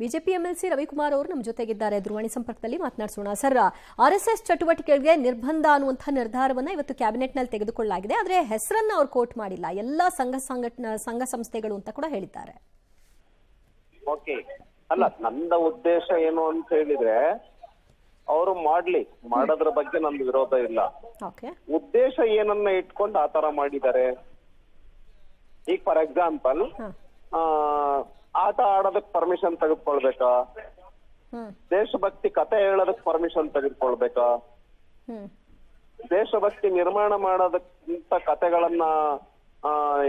BJP MLC Ravikumar ಅವರು ನಮ್ಮ ಜೊತೆಗಿದ್ದಾರೆ. ದೂರವಾಣಿ ಸಂಪರ್ಕದಲ್ಲಿ ಮಾತನಾಡಿಸೋಣ. ಸರ್, ಆರ್ಎಸ್ಎಸ್ ಚಟುವಟಿಕೆಗಳಿಗೆ ನಿರ್ಬಂಧ ಅನ್ನುವಂತಹ ನಿರ್ಧಾರವನ್ನ ಇವತ್ತು ಕ್ಯಾಬಿನೆಟ್ನಲ್ಲಿ ತೆಗೆದುಕೊಳ್ಳಲಾಗಿದೆ. ಆದರೆ ಹೆಸರನ್ನ ಅವರು ಕೋಟ್ ಮಾಡಿಲ್ಲ. ಎಲ್ಲ ಸಂಘ ಸಂಸ್ಥೆಗಳು ಅಂತ ಕೂಡ ಹೇಳಿದ್ದಾರೆ. ಓಕೆ, ಅಲ್ಲ, ನನ್ನ ಉದ್ದೇಶ ಏನು ಅಂತ ಹೇಳಿದ್ರೆ ಅವರು ಮಾಡೋದ್ರ ಬಗ್ಗೆ ನಮ್ದು ವಿರೋಧ ಇಲ್ಲ. ಉದ್ದೇಶ ಏನನ್ನ ಇಟ್ಕೊಂಡು ಆತರ ಮಾಡಿದ್ದಾರೆ. ಈಗ ಫಾರ್ ಎಕ್ಸಾಂಪಲ್ ಆಟ ಆಡೋದಕ್ ಪರ್ಮಿಷನ್ ತೆಗೆದುಕೊಳ್ಬೇಕಾ, ದೇಶಭಕ್ತಿ ಕತೆ ಹೇಳೋದಕ್ ಪರ್ಮಿಷನ್ ತೆಗೆದುಕೊಳ್ಬೇಕಾ, ದೇಶಭಕ್ತಿ ನಿರ್ಮಾಣ ಮಾಡೋದಕ್ಕಿಂತ ಕತೆಗಳನ್ನ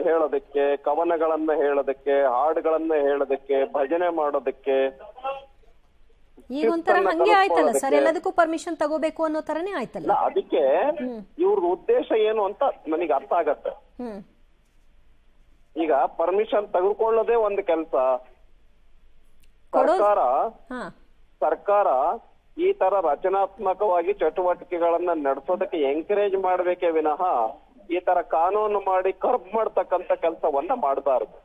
ಹೇಳೋದಕ್ಕೆ, ಕವನಗಳನ್ನ ಹೇಳೋದಕ್ಕೆ, ಹಾಡುಗಳನ್ನ ಹೇಳೋದಕ್ಕೆ, ಭಜನೆ ಮಾಡೋದಕ್ಕೆ ಈಗ ಒಂಥರ ಹಂಗೆ ಆಯ್ತಲ್ಲ ಸರ್, ಎಲ್ಲದಕ್ಕೂ ಪರ್ಮಿಷನ್ ತಗೋಬೇಕು ಅನ್ನೋ ತರನೇ ಆಯ್ತಲ್ಲ. ಅದಕ್ಕೆ ಇವ್ರ ಉದ್ದೇಶ ಏನು ಅಂತ ನನಗೆ ಅರ್ಥ ಆಗತ್ತೆ. ಈಗ ಪರ್ಮಿಷನ್ ತೆಗೆದುಕೊಳ್ಳೋದೇ ಒಂದು ಕೆಲಸ. ಸರ್ಕಾರ ಈ ತರ ರಚನಾತ್ಮಕವಾಗಿ ಚಟುವಟಿಕೆಗಳನ್ನ ನಡೆಸೋದಕ್ಕೆ ಎಂಕರೇಜ್ ಮಾಡ್ಬೇಕೇ ವಿನಃ ಈ ತರ ಕಾನೂನು ಮಾಡಿ ಕರ್ಬ್ ಮಾಡ್ತಕ್ಕಂತ ಕೆಲಸವನ್ನ ಮಾಡಬಾರದು.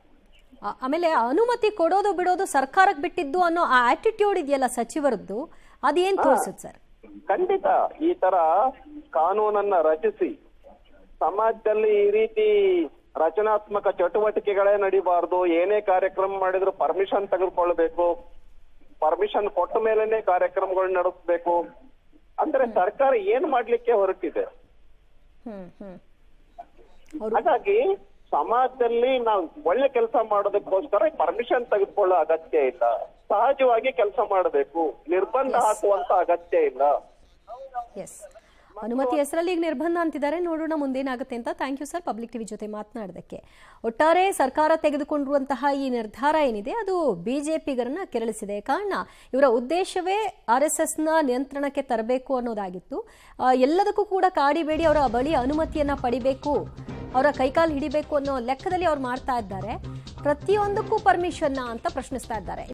ಆಮೇಲೆ ಅನುಮತಿ ಕೊಡೋದು ಬಿಡೋದು ಸರ್ಕಾರಕ್ಕೆ ಬಿಟ್ಟಿದ್ದು ಅನ್ನೋ ಆ ಆಟಿಟ್ಯೂಡ್ ಇದೆಯಲ್ಲ ಸಚಿವರದ್ದು, ಅದೇನ್ ತೋರಿಸುತ್ತೆ ಸರ್? ಖಂಡಿತ ಈ ತರ ಕಾನೂನನ್ನ ರಚಿಸಿ ಸಮಾಜದಲ್ಲಿ ಈ ರೀತಿ ರಚನಾತ್ಮಕ ಚಟುವಟಿಕೆಗಳೇ ನಡಿಬಾರ್ದು. ಏನೇ ಕಾರ್ಯಕ್ರಮ ಮಾಡಿದ್ರು ಪರ್ಮಿಷನ್ ತೆಗೆದುಕೊಳ್ಬೇಕು, ಪರ್ಮಿಷನ್ ಕೊಟ್ಟ ಮೇಲೆನೆ ಕಾರ್ಯಕ್ರಮಗಳು ನಡೆಸಬೇಕು ಅಂದ್ರೆ ಸರ್ಕಾರ ಏನ್ ಮಾಡ್ಲಿಕ್ಕೆ ಹೊರಟಿದೆ. ಹಾಗಾಗಿ ಸಮಾಜದಲ್ಲಿ ನಾವು ಒಳ್ಳೆ ಕೆಲಸ ಮಾಡೋದಕ್ಕೋಸ್ಕರ ಪರ್ಮಿಷನ್ ತೆಗೆದುಕೊಳ್ಳೋ ಅಗತ್ಯ ಇಲ್ಲ. ಸಹಜವಾಗಿ ಕೆಲಸ ಮಾಡಬೇಕು, ನಿರ್ಬಂಧ ಹಾಕುವಂತ ಅಗತ್ಯ ಇಲ್ಲ. ಅನುಮತಿ ಹೆಸರಲ್ಲಿ ಈಗ ನಿರ್ಬಂಧ ಅಂತಿದ್ದಾರೆ. ನೋಡೋಣ ಮುಂದೇನಾಗುತ್ತೆ ಅಂತ. Thank you sir, public TV ಜೊತೆ ಮಾತನಾಡೋದಕ್ಕೆ. ಒಟ್ಟಾರೆ ಸರ್ಕಾರ ತೆಗೆದುಕೊಂಡಿರುವಂತಹ ಈ ನಿರ್ಧಾರ ಏನಿದೆ ಅದು ಬಿಜೆಪಿಗರನ್ನ ಕೆರಳಿಸಿದೆ. ಕಾರಣ ಇವರ ಉದ್ದೇಶವೇ RSSನ ನಿಯಂತ್ರಣಕ್ಕೆ ತರಬೇಕು ಅನ್ನೋದಾಗಿತ್ತು. ಎಲ್ಲದಕ್ಕೂ ಕೂಡ ಕಾಡಿಬೇಡಿ, ಅವರ ಬಳಿ ಅನುಮತಿಯನ್ನ ಪಡಿಬೇಕು, ಅವರ ಕೈಕಾಲು ಹಿಡಿಬೇಕು ಅನ್ನೋ ಲೆಕ್ಕದಲ್ಲಿ ಅವ್ರು ಮಾಡ್ತಾ ಇದ್ದಾರೆ. ಪ್ರತಿಯೊಂದಕ್ಕೂ ಪರ್ಮಿಷನ್ ಅಂತ ಪ್ರಶ್ನಿಸ್ತಾ ಇದ್ದಾರೆ.